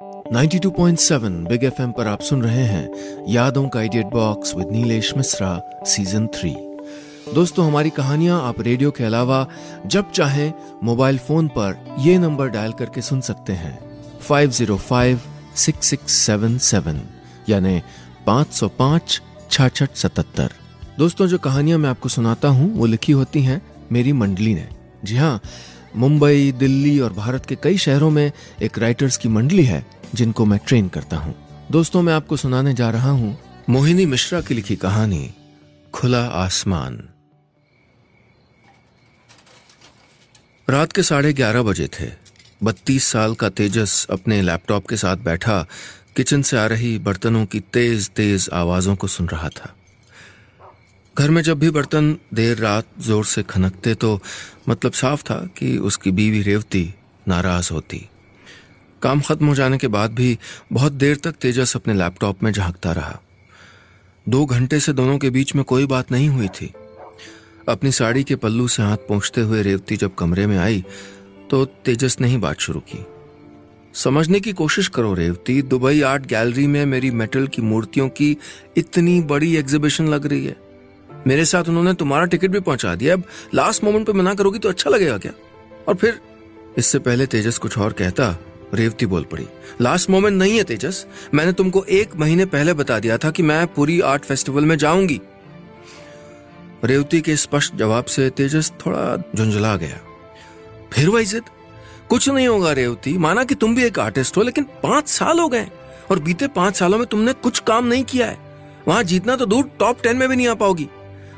92.7 big FM पर आप सुन रहे हैं यादों का idiot box with Nilesh Mishra season 3। दोस्तों, हमारी कहानियां आप रेडियो के अलावा जब चाहें मोबाइल फोन पर ये नंबर डायल करके सुन सकते हैं 505-6677 यानी 505-6677। दोस्तों, जो कहानियां मैं आपको सुनाता हूं वो लिखी होती हैं मेरी मंडली ने। जी हाँ, मुंबई, दिल्ली और भारत के कई शहरों में एक राइटर्स की मंडली है जिनको मैं ट्रेन करता हूं। दोस्तों, मैं आपको सुनाने जा रहा हूं मोहिनी मिश्रा की लिखी कहानी खुला आसमान। रात के 11:30 बजे थे। 32 साल का तेजस अपने लैपटॉप के साथ बैठा किचन से आ रही बर्तनों की तेज तेज आवाजों को सुन रहा था। घर में जब भी बर्तन देर रात जोर से खनकते तो मतलब साफ था कि उसकी बीवी रेवती नाराज होती। काम खत्म हो जाने के बाद भी बहुत देर तक तेजस अपने लैपटॉप में झांकता रहा। 2 घंटे से दोनों के बीच में कोई बात नहीं हुई थी। अपनी साड़ी के पल्लू से हाथ पोंछते हुए रेवती जब कमरे में आई तो तेजस ने ही बात शुरू की। समझने की कोशिश करो रेवती, दुबई आर्ट गैलरी में मेरी मेटल की मूर्तियों की इतनी बड़ी एग्जीबिशन लग रही है। मेरे साथ उन्होंने तुम्हारा टिकट भी पहुंचा दिया। अब लास्ट मोमेंट पे मना करोगी तो अच्छा लगेगा क्या? और फिर इससे पहले तेजस कुछ और कहता, रेवती बोल पड़ी, लास्ट मोमेंट नहीं है तेजस, मैंने तुमको 1 महीने पहले बता दिया था कि मैं पूरी आर्ट फेस्टिवल में जाऊंगी। रेवती के स्पष्ट जवाब से तेजस थोड़ा झुंझला गया। फिर वही जिद, कुछ नहीं होगा रेवती, माना कि तुम भी एक आर्टिस्ट हो, लेकिन 5 साल हो गए और बीते 5 सालों में तुमने कुछ काम नहीं किया है। वहां जीतना तो दूर, टॉप 10 में भी नहीं आ पाओगी।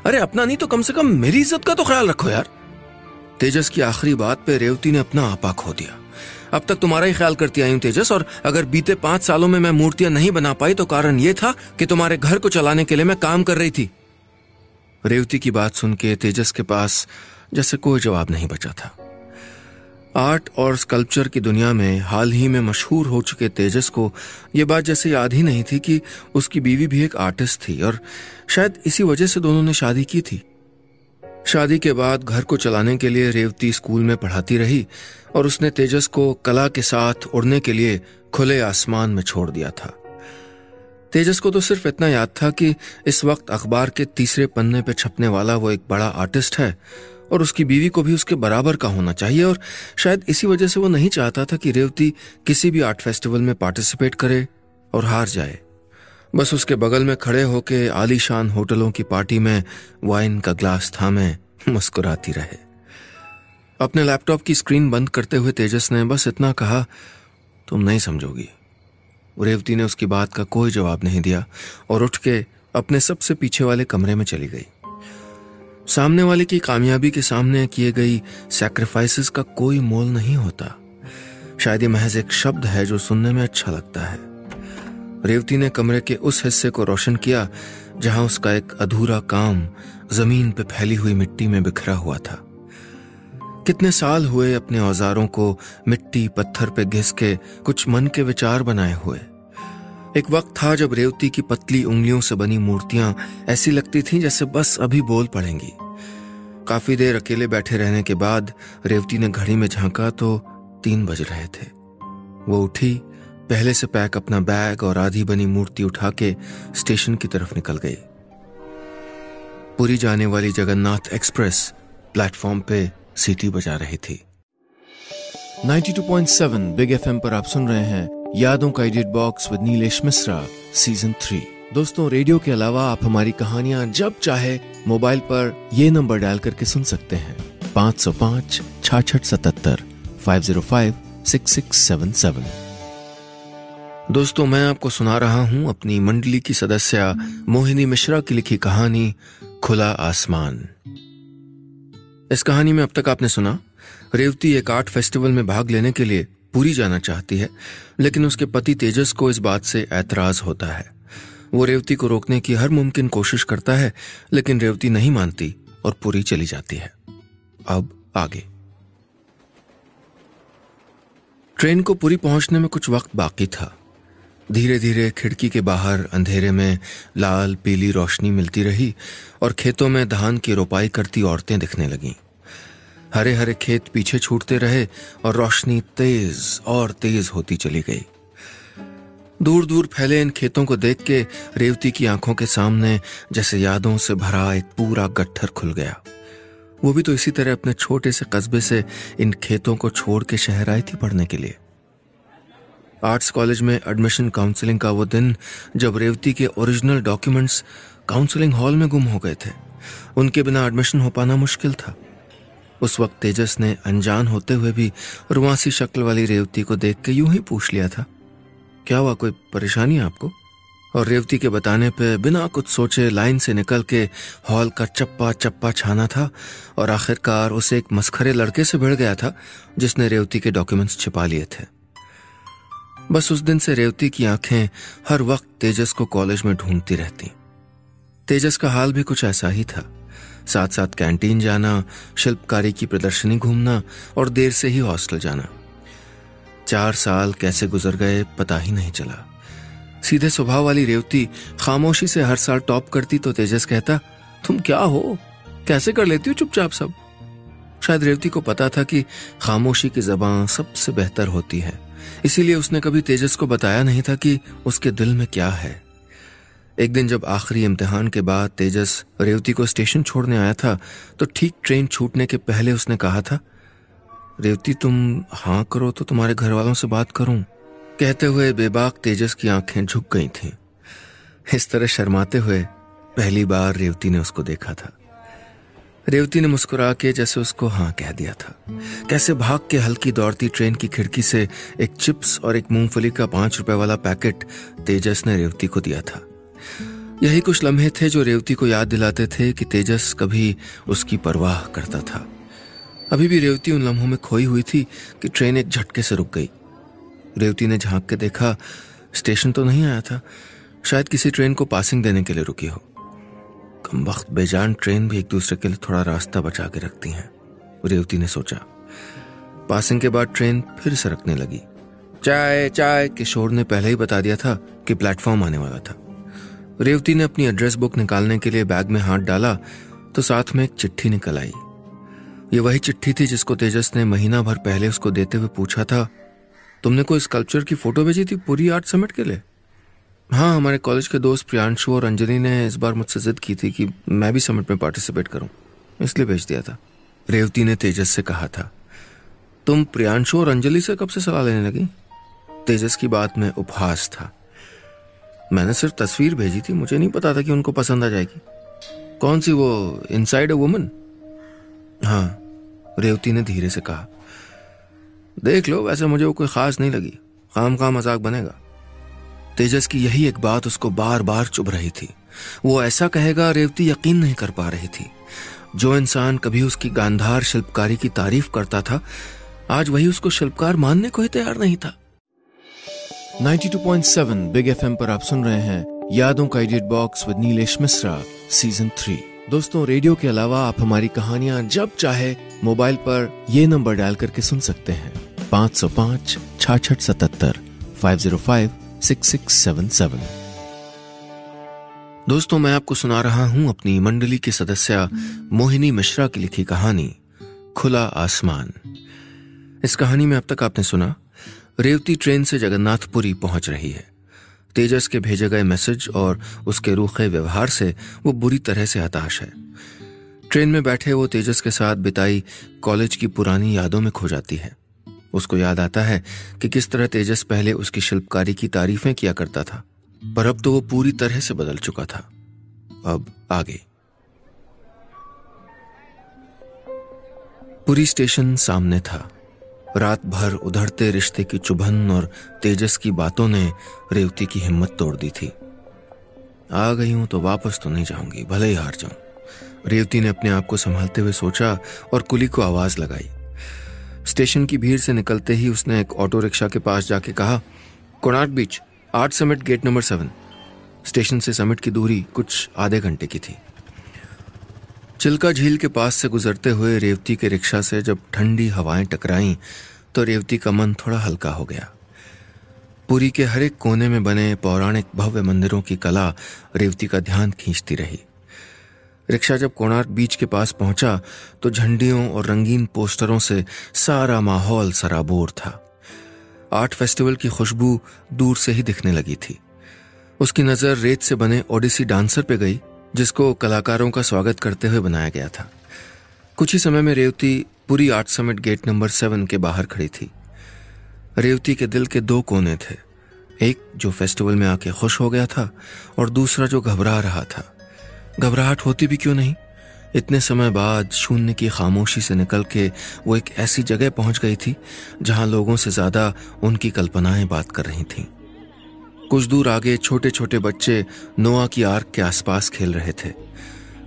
अरे अपना नहीं तो कम से कम मेरी इज्जत का तो ख्याल रखो यार। तेजस की आखिरी बात पे रेवती ने अपना आपा खो दिया। अब तक तुम्हारा ही ख्याल करती आई हूं तेजस, और अगर बीते 5 सालों में मैं मूर्तियां नहीं बना पाई तो कारण यह था कि तुम्हारे घर को चलाने के लिए मैं काम कर रही थी। रेवती की बात सुन के तेजस के पास जैसे कोई जवाब नहीं बचा था। आर्ट और स्कल्पचर की दुनिया में हाल ही में मशहूर हो चुके तेजस को यह बात जैसे याद ही नहीं थी कि उसकी बीवी भी एक आर्टिस्ट थी और शायद इसी वजह से दोनों ने शादी की थी। शादी के बाद घर को चलाने के लिए रेवती स्कूल में पढ़ाती रही और उसने तेजस को कला के साथ उड़ने के लिए खुले आसमान में छोड़ दिया था। तेजस को तो सिर्फ इतना याद था कि इस वक्त अखबार के 3 पन्ने पे छपने वाला वो एक बड़ा आर्टिस्ट है और उसकी बीवी को भी उसके बराबर का होना चाहिए, और शायद इसी वजह से वो नहीं चाहता था कि रेवती किसी भी आर्ट फेस्टिवल में पार्टिसिपेट करे और हार जाए। बस उसके बगल में खड़े होके आलीशान होटलों की पार्टी में वाइन का ग्लास थामे मुस्कुराती रहे। अपने लैपटॉप की स्क्रीन बंद करते हुए तेजस ने बस इतना कहा, तुम नहीं समझोगी। रेवती ने उसकी बात का कोई जवाब नहीं दिया और उठ के अपने सबसे पीछे वाले कमरे में चली गई। सामने वाले की कामयाबी के सामने किए गई सैक्रिफाइसेस का कोई मोल नहीं होता। शायद ये महज एक शब्द है जो सुनने में अच्छा लगता है। रेवती ने कमरे के उस हिस्से को रोशन किया जहां उसका एक अधूरा काम जमीन पे फैली हुई मिट्टी में बिखरा हुआ था। कितने साल हुए अपने औजारों को मिट्टी पत्थर पे घिस के कुछ मन के विचार बनाए हुए। एक वक्त था जब रेवती की पतली उंगलियों से बनी मूर्तियां ऐसी लगती थीं जैसे बस अभी बोल पड़ेंगी। काफी देर अकेले बैठे रहने के बाद रेवती ने घड़ी में झांका तो 3 बज रहे थे। वो उठी, पहले से पैक अपना बैग और आधी बनी मूर्ति उठा के स्टेशन की तरफ निकल गई। पुरी जाने वाली जगन्नाथ एक्सप्रेस प्लेटफॉर्म पे सीटी बजा रही थी। 92.7 बिग एफएम पर आप सुन रहे हैं यादों का idiot box with Nilesh Mishra season 3। दोस्तों, रेडियो के अलावा आप हमारी कहानियां जब चाहे मोबाइल पर ये नंबर डायल करके सुन सकते हैं 505-6677 505-6677। दोस्तों, मैं आपको सुना रहा हूं अपनी मंडली की सदस्य मोहिनी मिश्रा की लिखी कहानी खुला आसमान। इस कहानी में अब तक आपने सुना, रेवती एक आर्ट फेस्टिवल में भाग लेने के लिए पुरी जाना चाहती है, लेकिन उसके पति तेजस को इस बात से ऐतराज होता है। वो रेवती को रोकने की हर मुमकिन कोशिश करता है, लेकिन रेवती नहीं मानती और पुरी चली जाती है। अब आगे। ट्रेन को पुरी पहुंचने में कुछ वक्त बाकी था। धीरे धीरे खिड़की के बाहर अंधेरे में लाल पीली रोशनी मिलती रही और खेतों में धान की रोपाई करती औरतें दिखने लगीं। हरे हरे खेत पीछे छूटते रहे और रोशनी तेज और तेज होती चली गई। दूर दूर फैले इन खेतों को देख के रेवती की आंखों के सामने जैसे यादों से भरा एक पूरा गट्ठर खुल गया। वो भी तो इसी तरह अपने छोटे से कस्बे से इन खेतों को छोड़ के शहर आई थी पढ़ने के लिए। आर्ट्स कॉलेज में एडमिशन काउंसलिंग का वो दिन जब रेवती के ओरिजिनल डॉक्यूमेंट्स काउंसलिंग हॉल में गुम हो गए थे। उनके बिना एडमिशन हो पाना मुश्किल था। उस वक्त तेजस ने अनजान होते हुए भी रुआसी शक्ल वाली रेवती को देख के यूं ही पूछ लिया था, क्या हुआ, कोई परेशानी है आपको? और रेवती के बताने पे बिना कुछ सोचे लाइन से निकल के हॉल का चप्पा चप्पा छाना था और आखिरकार उसे एक मस्खरे लड़के से भिड़ गया था जिसने रेवती के डॉक्यूमेंट्स छिपा लिए थे। बस उस दिन से रेवती की आंखें हर वक्त तेजस को कॉलेज में ढूंढती रहती। तेजस का हाल भी कुछ ऐसा ही था। साथ साथ कैंटीन जाना, शिल्पकारी की प्रदर्शनी घूमना और देर से ही हॉस्टल जाना। 4 साल कैसे गुजर गए पता ही नहीं चला। सीधे स्वभाव वाली रेवती खामोशी से हर साल टॉप करती तो तेजस कहता, तुम क्या हो, कैसे कर लेती हो चुपचाप सब। शायद रेवती को पता था कि खामोशी की ज़बान सबसे बेहतर होती है, इसीलिए उसने कभी तेजस को बताया नहीं था कि उसके दिल में क्या है। एक दिन जब आखिरी इम्तिहान के बाद तेजस रेवती को स्टेशन छोड़ने आया था तो ठीक ट्रेन छूटने के पहले उसने कहा था, रेवती तुम हाँ करो तो तुम्हारे घर वालों से बात करूं। कहते हुए बेबाक तेजस की आंखें झुक गई थीं। इस तरह शर्माते हुए पहली बार रेवती ने उसको देखा था। रेवती ने मुस्कुरा के जैसे उसको हाँ कह दिया था। कैसे भाग के हल्की दौड़ती ट्रेन की खिड़की से एक चिप्स और एक मूंगफली का 5 रुपए वाला पैकेट तेजस ने रेवती को दिया था। यही कुछ लम्हे थे जो रेवती को याद दिलाते थे कि तेजस कभी उसकी परवाह करता था। अभी भी रेवती उन लम्हों में खोई हुई थी कि ट्रेन एक झटके से रुक गई। रेवती ने झांक के देखा, स्टेशन तो नहीं आया था, शायद किसी ट्रेन को पासिंग देने के लिए रुकी हो। कमबख्त बेजान ट्रेन भी एक दूसरे के लिए थोड़ा रास्ता बचा के रखती हैं, रेवती ने सोचा। पासिंग के बाद ट्रेन फिर सरकने लगी। चाय चाय के शोर ने पहले ही बता दिया था कि प्लेटफॉर्म आने वाला था। रेवती ने अपनी एड्रेस बुक निकालने के लिए बैग में हाथ डाला तो साथ में एक चिट्ठी निकल आई। ये वही चिट्ठी थी जिसको तेजस ने महीना भर पहले उसको देते हुए पूछा था, तुमने कोई स्कल्पचर की फोटो भेजी थी पूरी आर्ट समिट के लिए? हाँ, हमारे कॉलेज के दोस्त प्रियांशु और अंजलि ने इस बार मुझसे जिद की थी कि मैं भी समिट में पार्टिसिपेट करूं, इसलिए भेज दिया था, रेवती ने तेजस से कहा था। तुम प्रियांशु और अंजलि से कब से सलाह लेने लगी? तेजस की बात में उपहास था। मैंने सिर्फ तस्वीर भेजी थी, मुझे नहीं पता था कि उनको पसंद आ जाएगी। कौन सी, वो इनसाइड अ वुमन? हाँ, रेवती ने धीरे से कहा। देख लो, वैसे मुझे वो कोई खास नहीं लगी, खाम मजाक बनेगा। तेजस की यही एक बात उसको बार बार चुभ रही थी। वो ऐसा कहेगा रेवती यकीन नहीं कर पा रही थी। जो इंसान कभी उसकी गांधार शिल्पकारी की तारीफ करता था, आज वही उसको शिल्पकार मानने को ही तैयार नहीं था। 92.7 बिग एफएम पर आप सुन रहे हैं यादों का edit box with Nilesh Mishra season 3। दोस्तों, रेडियो के अलावा आप हमारी कहानियां जब चाहे मोबाइल पर ये नंबर डायल करके सुन सकते हैं, 505-6677 505-6677। दोस्तों, मैं आपको सुना रहा हूं अपनी मंडली की सदस्य मोहिनी मिश्रा की लिखी कहानी खुला आसमान। इस कहानी में अब तक आपने सुना, रेवती ट्रेन से जगन्नाथपुरी पहुंच रही है। तेजस के भेजे गए मैसेज और उसके रूखे व्यवहार से वो बुरी तरह से हताश है। ट्रेन में बैठे वो तेजस के साथ बिताई कॉलेज की पुरानी यादों में खो जाती है। उसको याद आता है कि किस तरह तेजस पहले उसकी शिल्पकारी की तारीफें किया करता था, पर अब तो वो पूरी तरह से बदल चुका था। अब आगे। पुरी स्टेशन सामने था। रात भर उधड़ते रिश्ते की चुभन और तेजस की बातों ने रेवती की हिम्मत तोड़ दी थी। आ गई हूं तो वापस तो नहीं जाऊंगी, भले ही हार जाऊं, रेवती ने अपने आप को संभालते हुए सोचा और कुली को आवाज लगाई। स्टेशन की भीड़ से निकलते ही उसने एक ऑटो रिक्शा के पास जाके कहा, Konark beach, art summit gate number 7। Station से समिट की दूरी कुछ आधे घंटे की थी। चिल्का झील के पास से गुजरते हुए रेवती के रिक्शा से जब ठंडी हवाएं टकराईं तो रेवती का मन थोड़ा हल्का हो गया। पुरी के हर एक कोने में बने पौराणिक भव्य मंदिरों की कला रेवती का ध्यान खींचती रही। रिक्शा जब कोणार्क बीच के पास पहुंचा तो झंडियों और रंगीन पोस्टरों से सारा माहौल सराबोर था। आर्ट फेस्टिवल की खुशबू दूर से ही दिखने लगी थी। उसकी नजर रेत से बने ओडिसी डांसर पे गई, जिसको कलाकारों का स्वागत करते हुए बनाया गया था। कुछ ही समय में रेवती पूरी आर्ट समिट गेट नंबर 7 के बाहर खड़ी थी। रेवती के दिल के 2 कोने थे, एक जो फेस्टिवल में आके खुश हो गया था और दूसरा जो घबरा रहा था। घबराहट होती भी क्यों नहीं, इतने समय बाद शून्य की खामोशी से निकल के वो एक ऐसी जगह पहुंच गई थी जहां लोगों से ज्यादा उनकी कल्पनाएं बात कर रही थीं। कुछ दूर आगे छोटे छोटे बच्चे नोआ की आर्क के आसपास खेल रहे थे।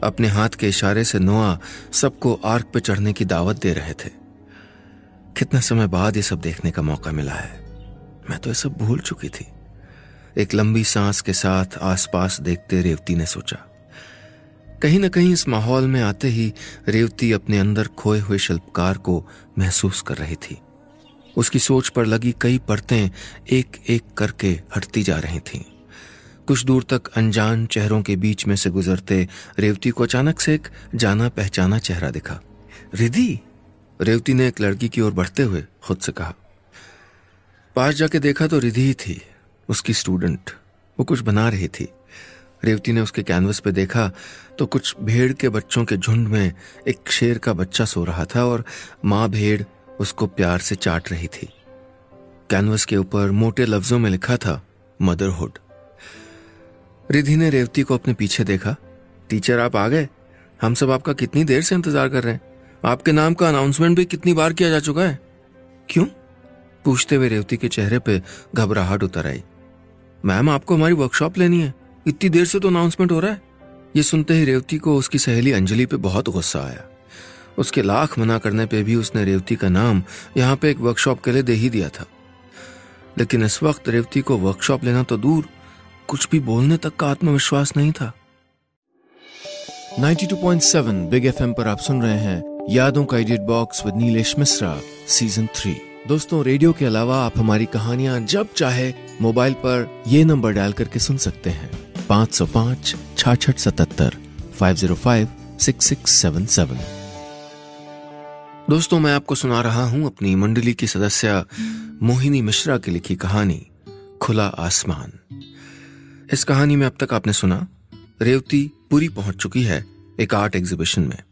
अपने हाथ के इशारे से नोआ सबको आर्क पे चढ़ने की दावत दे रहे थे। कितना समय बाद ये सब देखने का मौका मिला है, मैं तो ये सब भूल चुकी थी। एक लंबी सांस के साथ आसपास देखते रेवती ने सोचा। कहीं न कहीं इस माहौल में आते ही रेवती अपने अंदर खोए हुए शिल्पकार को महसूस कर रही थी। उसकी सोच पर लगी कई परतें एक एक करके हटती जा रही थीं। कुछ दूर तक अनजान चेहरों के बीच में से गुजरते रेवती को अचानक से एक जाना पहचाना चेहरा दिखा। रिधि, रेवती ने एक लड़की की ओर बढ़ते हुए खुद से कहा। पास जाके देखा तो रिधि ही थी, उसकी स्टूडेंट। वो कुछ बना रही थी। रेवती ने उसके कैनवस पे देखा तो कुछ भेड़ के बच्चों के झुंड में एक शेर का बच्चा सो रहा था और माँ भेड़ उसको प्यार से चाट रही थी। कैनवस के ऊपर मोटे लफ्जों में लिखा था मदरहुड। रिधि ने रेवती को अपने पीछे देखा। टीचर, आप आ गए? हम सब आपका कितनी देर से इंतजार कर रहे हैं। आपके नाम का अनाउंसमेंट भी कितनी बार किया जा चुका है। क्यों? पूछते हुए रेवती के चेहरे पे घबराहट उतर आई। मैम, आपको हमारी वर्कशॉप लेनी है, इतनी देर से तो अनाउंसमेंट हो रहा है। ये सुनते ही रेवती को उसकी सहेली अंजलि पे बहुत गुस्सा आया। उसके लाख मना करने पे भी उसने रेवती का नाम यहाँ पे एक वर्कशॉप के लिए दे ही दिया था। लेकिन इस वक्त रेवती को वर्कशॉप लेना तो दूर, कुछ भी बोलने तक का आत्मविश्वास नहीं था। 92.7 बिग एफएम पर आप सुन रहे हैं यादों का edit box with Nilesh Mishra season 3। दोस्तों, रेडियो के अलावा आप हमारी कहानियां जब चाहे मोबाइल पर ये नंबर डायल करके सुन सकते हैं 505 6677 505 6677। दोस्तों, मैं आपको सुना रहा हूं अपनी मंडली की सदस्य मोहिनी मिश्रा की लिखी कहानी खुला आसमान। इस कहानी में अब तक आपने सुना, रेवती पूरी पहुंच चुकी है एक आर्ट एग्जीबिशन में।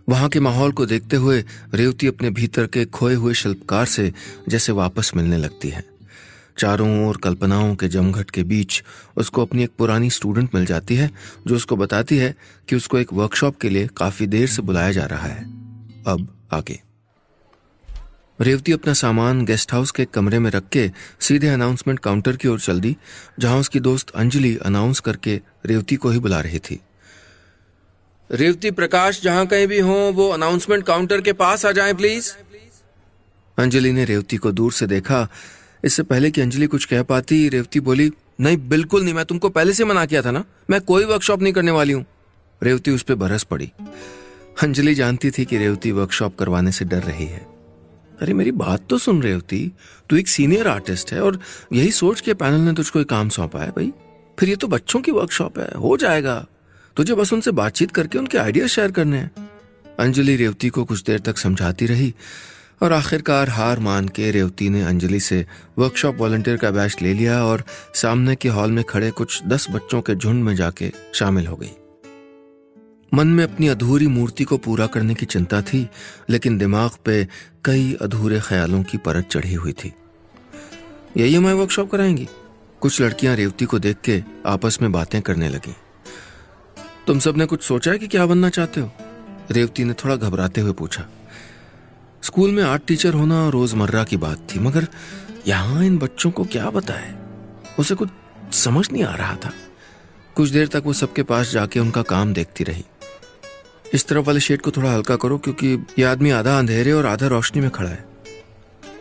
वहां के माहौल को देखते हुए रेवती अपने भीतर के खोए हुए शिल्पकार से जैसे वापस मिलने लगती है। चारों ओर कल्पनाओं के जमघट के बीच उसको अपनी एक पुरानी स्टूडेंट मिल जाती है जो उसको बताती है कि उसको एक वर्कशॉप के लिए काफी देर से बुलाया जा रहा है। अब आगे। रेवती अपना सामान गेस्ट हाउस के कमरे में रख के सीधे अनाउंसमेंट काउंटर की ओर चल दी, जहां उसकी दोस्त अंजलि अनाउंस करके रेवती को ही बुला रही थी। रेवती, प्रकाश जहां कहीं भी हो वो अनाउंसमेंट काउंटर के पास आ जाएं प्लीज। अंजलि ने रेवती को दूर से देखा। इससे पहले कि अंजलि कुछ कह पाती, रेवती बोली, नहीं बिल्कुल नहीं, मैं तुमको पहले से मना किया था ना, मैं कोई वर्कशॉप नहीं करने वाली हूं। रेवती उस पर बरस पड़ी। अंजलि जानती थी कि रेवती वर्कशॉप करवाने से डर रही है। अरे मेरी बात तो सुन रेवती, तू एक सीनियर आर्टिस्ट है और यही सोच के पैनल ने तुझको एक काम सौंपा है भाई। फिर ये तो बच्चों की वर्कशॉप है, हो जाएगा। तुझे बस उनसे बातचीत करके उनके आइडिया शेयर करने हैं। अंजलि रेवती को कुछ देर तक समझाती रही और आखिरकार हार मान के रेवती ने अंजलि से वर्कशॉप वॉलंटियर का बैच ले लिया और सामने के हॉल में खड़े कुछ 10 बच्चों के झुंड में जाके शामिल हो गई। मन में अपनी अधूरी मूर्ति को पूरा करने की चिंता थी, लेकिन दिमाग पे कई अधूरे ख्यालों की परत चढ़ी हुई थी। यही हमारी वर्कशॉप कराएंगी? कुछ लड़कियां रेवती को देख के आपस में बातें करने लगी। तुम सब ने कुछ सोचा है कि क्या बनना चाहते हो? रेवती ने थोड़ा घबराते हुए पूछा। स्कूल में आर्ट टीचर होना रोजमर्रा की बात थी, मगर यहाँ इन बच्चों को क्या बताए, उसे कुछ समझ नहीं आ रहा था। कुछ देर तक वो सबके पास जाके उनका काम देखती रही। इस तरफ वाले शेड को थोड़ा हल्का करो, क्योंकि ये आदमी आधा अंधेरे और आधा रोशनी में खड़ा है।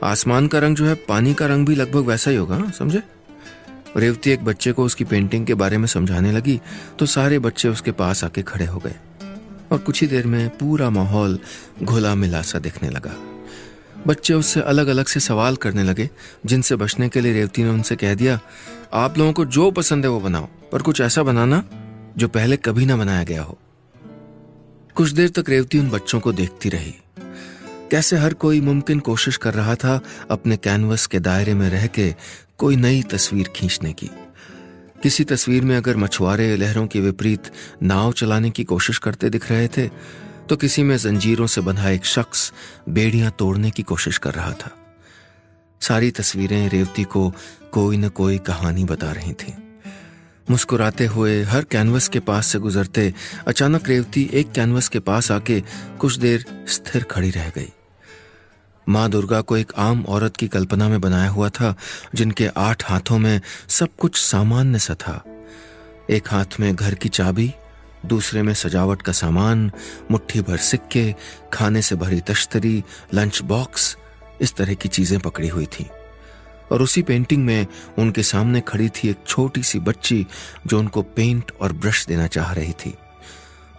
आसमान का रंग जो है, पानी का रंग भी लगभग वैसा ही होगा, समझे? रेवती एक बच्चे को उसकी पेंटिंग के बारे में समझाने लगी तो सारे बच्चे उसके पास आके खड़े हो गए और कुछ ही देर में पूरा माहौल घुला मिला सा दिखने लगा। बच्चे उससे अलग अलग से सवाल करने लगे, जिनसे बचने के लिए रेवती ने उनसे कह दिया, आप लोगों को जो पसंद है वो बनाओ, पर कुछ ऐसा बनाना जो पहले कभी ना बनाया गया हो। कुछ देर तक रेवती उन बच्चों को देखती रही। कैसे हर कोई मुमकिन कोशिश कर रहा था अपने कैनवस के दायरे में रह के कोई नई तस्वीर खींचने की। किसी तस्वीर में अगर मछुआरे लहरों के विपरीत नाव चलाने की कोशिश करते दिख रहे थे, तो किसी में जंजीरों से बंधा एक शख्स बेड़ियां तोड़ने की कोशिश कर रहा था। सारी तस्वीरें रेवती को कोई न कोई कहानी बता रही थीं। मुस्कुराते हुए हर कैनवस के पास से गुजरते अचानक रेवती एक कैनवस के पास आके कुछ देर स्थिर खड़ी रह गई। माँ दुर्गा को एक आम औरत की कल्पना में बनाया हुआ था, जिनके 8 हाथों में सब कुछ सामान्य सा था। एक हाथ में घर की चाबी, दूसरे में सजावट का सामान, मुट्ठी भर सिक्के, खाने से भरी तश्तरी, लंच बॉक्स, इस तरह की चीजें पकड़ी हुई थी। और उसी पेंटिंग में उनके सामने खड़ी थी एक छोटी सी बच्ची जो उनको पेंट और ब्रश देना चाह रही थी।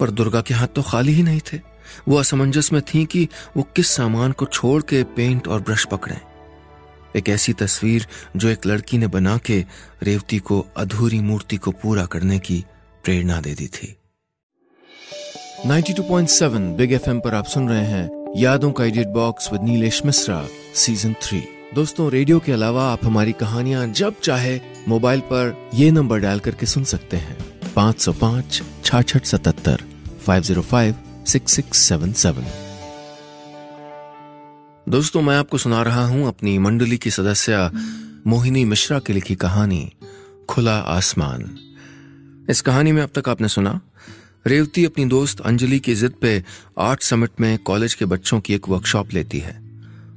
पर दुर्गा के हाथ तो खाली ही नहीं थे। वो असमंजस में थी कि वो किस सामान को छोड़ के पेंट और ब्रश पकड़ें। एक ऐसी तस्वीर जो एक लड़की ने बना के रेवती को अधूरी मूर्ति को पूरा करने की प्रेरणा दे दी थी। 92.7 बिग एफएम पर आप सुन रहे हैं यादों का edit box with Nilesh Mishra season 3। दोस्तों, रेडियो के अलावा आप हमारी कहानियां जब चाहे मोबाइल पर ये नंबर डायल करके सुन सकते हैं 505 66 77 505 6677। दोस्तों, मैं आपको सुना रहा हूं अपनी मंडली की सदस्य मोहिनी मिश्रा की लिखी कहानी खुला आसमान। इस कहानी में अब तक आपने सुना रेवती अपनी दोस्त अंजलि की जिद पे आर्ट समिट में कॉलेज के बच्चों की एक वर्कशॉप लेती है।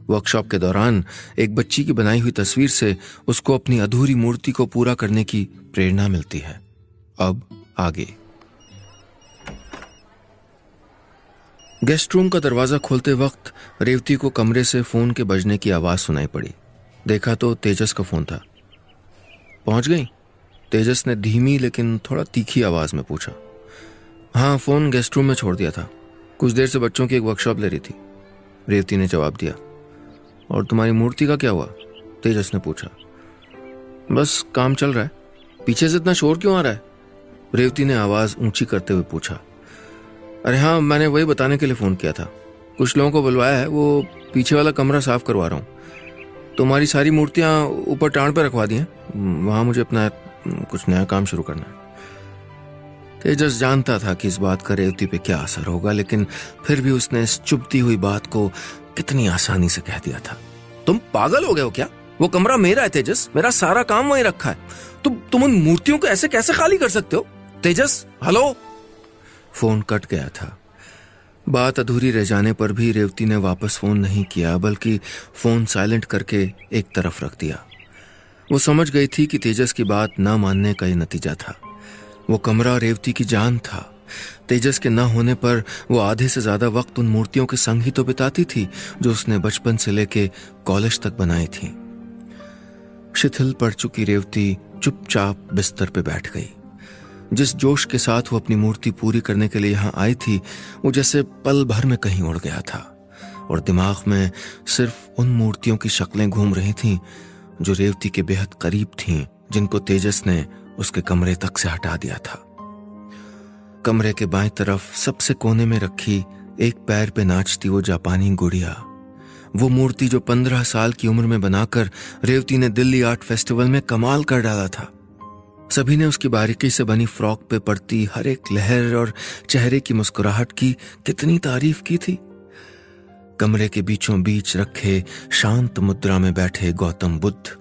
वर्कशॉप के दौरान एक बच्ची की बनाई हुई तस्वीर से उसको अपनी अधूरी मूर्ति को पूरा करने की प्रेरणा मिलती है। अब आगे। गेस्ट रूम का दरवाजा खोलते वक्त रेवती को कमरे से फोन के बजने की आवाज सुनाई पड़ी। देखा तो तेजस का फोन था। पहुंच गई? तेजस ने धीमी लेकिन थोड़ा तीखी आवाज में पूछा। हाँ, फोन गेस्ट रूम में छोड़ दिया था। कुछ देर से बच्चों की एक वर्कशॉप ले रही थी, रेवती ने जवाब दिया। और तुम्हारी मूर्ति का क्या हुआ? तेजस ने पूछा। बस काम चल रहा है। पीछे से इतना शोर क्यों आ रहा है? रेवती ने आवाज ऊंची करते हुए पूछा। अरे हाँ, मैंने वही बताने के लिए फोन किया था। कुछ लोगों को बुलवाया है, वो पीछे वाला कमरा साफ करवा रहा हूँ। तुम्हारी सारी मूर्तियां ऊपर टांड पे रखवा दी हैं, वहां मुझे अपना कुछ नया काम शुरू करना है। तेजस जानता था कि इस बात का रेवती पे क्या असर होगा, लेकिन फिर भी उसने इस चुभती हुई बात को कितनी आसानी से कह दिया था। तुम पागल हो गए हो क्या? वो कमरा मेरा है तेजस, मेरा सारा काम वहीं रखा है। तुम उन मूर्तियों को ऐसे कैसे खाली कर सकते हो? तेजस, हेलो। फोन कट गया था। बात अधूरी रह जाने पर भी रेवती ने वापस फोन नहीं किया, बल्कि फोन साइलेंट करके एक तरफ रख दिया। वो समझ गई थी कि तेजस की बात न मानने का ये नतीजा था। वो कमरा रेवती की जान था। तेजस के न होने पर वो आधे से ज्यादा वक्त उन मूर्तियों के संग ही तो बिताती थी जो उसने बचपन से लेके कॉलेज तक बनाई थी। शिथिल पड़ चुकी रेवती चुपचाप बिस्तर पे बैठ गई। जिस जोश के साथ वो अपनी मूर्ति पूरी करने के लिए यहां आई थी, वो जैसे पल भर में कहीं उड़ गया था और दिमाग में सिर्फ उन मूर्तियों की शक्लें घूम रही थीं जो रेवती के बेहद करीब थीं, जिनको तेजस ने उसके कमरे तक से हटा दिया था। कमरे के बाएं तरफ सबसे कोने में रखी एक पैर पे नाचती वो जापानी गुड़िया, वो मूर्ति जो 15 साल की उम्र में बनाकर रेवती ने दिल्ली आर्ट फेस्टिवल में कमाल कर डाला था। सभी ने उसकी बारीकी से बनी फ्रॉक पे पड़ती हर एक लहर और चेहरे की मुस्कुराहट की कितनी तारीफ की थी। कमरे के बीचों बीच रखे शांत मुद्रा में बैठे गौतम बुद्ध,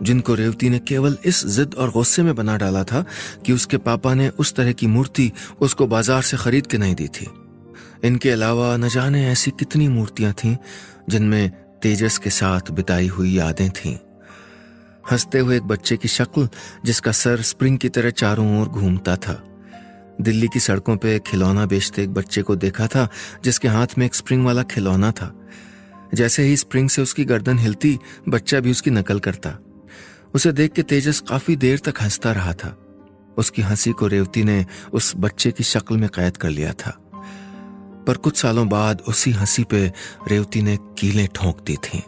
जिनको रेवती ने केवल इस जिद और गुस्से में बना डाला था कि उसके पापा ने उस तरह की मूर्ति उसको बाजार से खरीद के नहीं दी थी। इनके अलावा न जाने ऐसी कितनी मूर्तियां थीं जिनमें तेजस के साथ बिताई हुई यादें थीं। हंसते हुए एक बच्चे की शक्ल जिसका सर स्प्रिंग की तरह चारों ओर घूमता था। दिल्ली की सड़कों पे खिलौना बेचते एक बच्चे को देखा था जिसके हाथ में एक स्प्रिंग वाला खिलौना था। जैसे ही स्प्रिंग से उसकी गर्दन हिलती, बच्चा भी उसकी नकल करता। उसे देख के तेजस काफी देर तक हंसता रहा था। उसकी हंसी को रेवती ने उस बच्चे की शक्ल में कैद कर लिया था। पर कुछ सालों बाद उसी हंसी पे रेवती ने कीलें ठोंक दी थीं।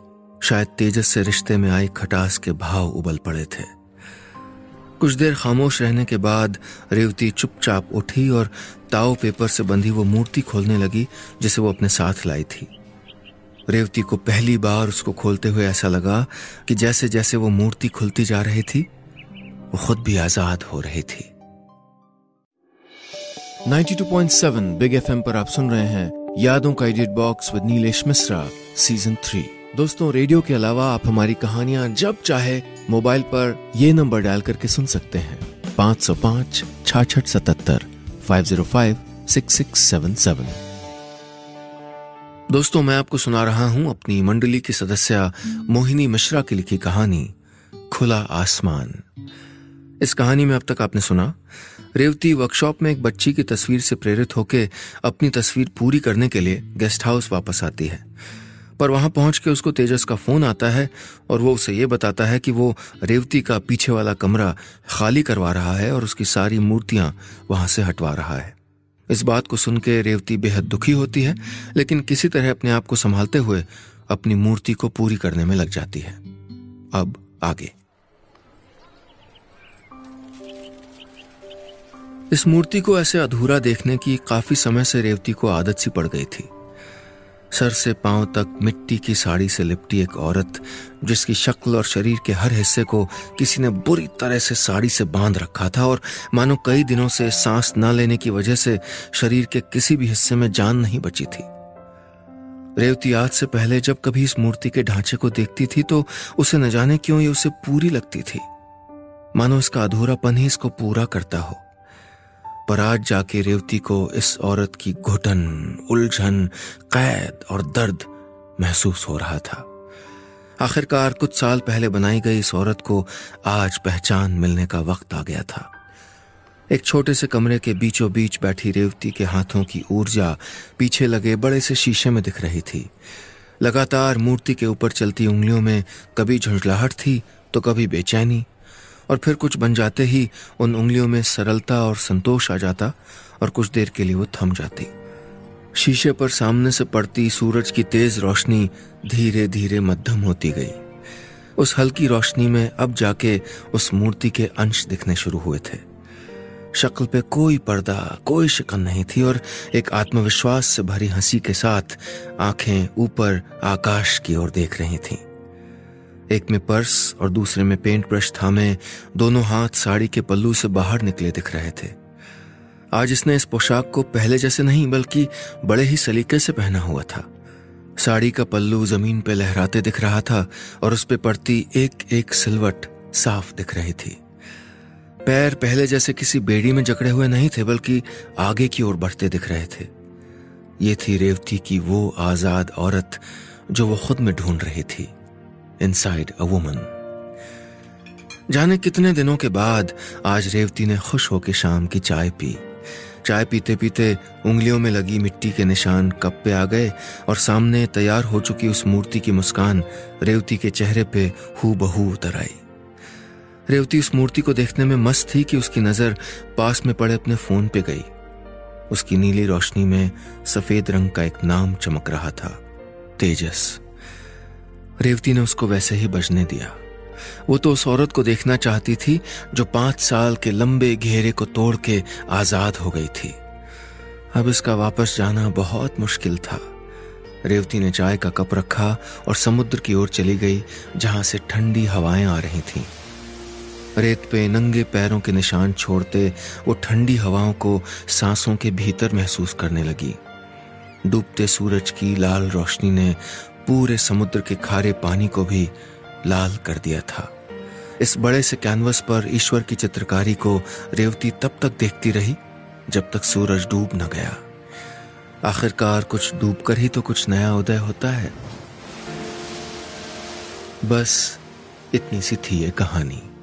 शायद तेजस से रिश्ते में आई खटास के भाव उबल पड़े थे। कुछ देर खामोश रहने के बाद रेवती चुपचाप उठी और ताऊ पेपर से बंधी वो मूर्ति खोलने लगी जिसे वो अपने साथ लाई थी। रेवती को पहली बार उसको खोलते हुए ऐसा लगा कि जैसे जैसे वो मूर्ति खुलती जा रही थी, वो खुद भी आजाद हो रही थी। 92.7 बिग एफएम पर आप सुन रहे हैं यादों का edit box with Nilesh Mishra season 3। दोस्तों, रेडियो के अलावा आप हमारी कहानियां जब चाहे मोबाइल पर ये नंबर डायल करके सुन सकते हैं, 505-6677 505-6677। दोस्तों, मैं आपको सुना रहा हूं अपनी मंडली की सदस्य मोहिनी मिश्रा की लिखी कहानी खुला आसमान। इस कहानी में अब तक आपने सुना, रेवती वर्कशॉप में एक बच्ची की तस्वीर से प्रेरित होकर अपनी तस्वीर पूरी करने के लिए गेस्ट हाउस वापस आती है, पर वहां पहुंच के उसको तेजस का फोन आता है और वो उसे ये बताता है कि वो रेवती का पीछे वाला कमरा खाली करवा रहा है और उसकी सारी मूर्तियां वहां से हटवा रहा है। इस बात को सुन के रेवती बेहद दुखी होती है, लेकिन किसी तरह अपने आप को संभालते हुए अपनी मूर्ति को पूरी करने में लग जाती है। अब आगे। इस मूर्ति को ऐसे अधूरा देखने की काफी समय से रेवती को आदत सी पड़ गई थी। सर से पांव तक मिट्टी की साड़ी से लिपटी एक औरत, जिसकी शक्ल और शरीर के हर हिस्से को किसी ने बुरी तरह से साड़ी से बांध रखा था और मानो कई दिनों से सांस न लेने की वजह से शरीर के किसी भी हिस्से में जान नहीं बची थी। रेवती आज से पहले जब कभी इस मूर्ति के ढांचे को देखती थी तो उसे न जाने क्यों ये उसे पूरी लगती थी, मानो इसका अधूरापन ही इसको पूरा करता हो। पर आज जाके रेवती को इस औरत की घुटन, उलझन, कैद और दर्द महसूस हो रहा था। आखिरकार कुछ साल पहले बनाई गई इस औरत को आज पहचान मिलने का वक्त आ गया था। एक छोटे से कमरे के बीचों बीच बैठी रेवती के हाथों की ऊर्जा पीछे लगे बड़े से शीशे में दिख रही थी। लगातार मूर्ति के ऊपर चलती उंगलियों में कभी झुंझलाहट थी तो कभी बेचैनी, और फिर कुछ बन जाते ही उन उंगलियों में सरलता और संतोष आ जाता और कुछ देर के लिए वो थम जाती। शीशे पर सामने से पड़ती सूरज की तेज रोशनी धीरे धीरे मध्यम होती गई। उस हल्की रोशनी में अब जाके उस मूर्ति के अंश दिखने शुरू हुए थे। शक्ल पे कोई पर्दा, कोई शिकन नहीं थी और एक आत्मविश्वास से भरी हंसी के साथ आंखें ऊपर आकाश की ओर देख रही थीं। एक में पर्स और दूसरे में पेंट ब्रश थामे दोनों हाथ साड़ी के पल्लू से बाहर निकले दिख रहे थे। आज इसने इस पोशाक को पहले जैसे नहीं बल्कि बड़े ही सलीके से पहना हुआ था। साड़ी का पल्लू जमीन पे लहराते दिख रहा था और उस पे पड़ती एक एक सिलवट साफ दिख रही थी। पैर पहले जैसे किसी बेड़ी में जकड़े हुए नहीं थे बल्कि आगे की ओर बढ़ते दिख रहे थे। ये थी रेवती की वो आजाद औरत जो वो खुद में ढूंढ रही थी, इनसाइड अ वुमन। जाने कितने दिनों के बाद आज रेवती ने खुश होकर शाम की चाय पी। चाय पीते पीते उंगलियों में लगी मिट्टी के निशान कप पे आ गए और सामने तैयार हो चुकी उस मूर्ति की मुस्कान रेवती के चेहरे पे हूबहू उतर आई। रेवती उस मूर्ति को देखने में मस्त थी कि उसकी नजर पास में पड़े अपने फोन पे गई। उसकी नीली रोशनी में सफेद रंग का एक नाम चमक रहा था, तेजस। रेवती ने उसको वैसे ही बजने दिया। वो तो उस औरत को देखना चाहती थी जो 5 साल के लंबे घेरे को तोड़ के आजाद हो गई थी। अब इसका वापस जाना बहुत मुश्किल था। रेवती ने चाय का कप रखा और समुद्र की ओर चली गई जहां से ठंडी हवाएं आ रही थीं। रेत पे नंगे पैरों के निशान छोड़ते वो ठंडी हवाओं को सांसों के भीतर महसूस करने लगी। डूबते सूरज की लाल रोशनी ने पूरे समुद्र के खारे पानी को भी लाल कर दिया था। इस बड़े से कैनवस पर ईश्वर की चित्रकारी को रेवती तब तक देखती रही जब तक सूरज डूब न गया। आखिरकार कुछ डूब कर ही तो कुछ नया उदय होता है। बस इतनी सी थी ये कहानी।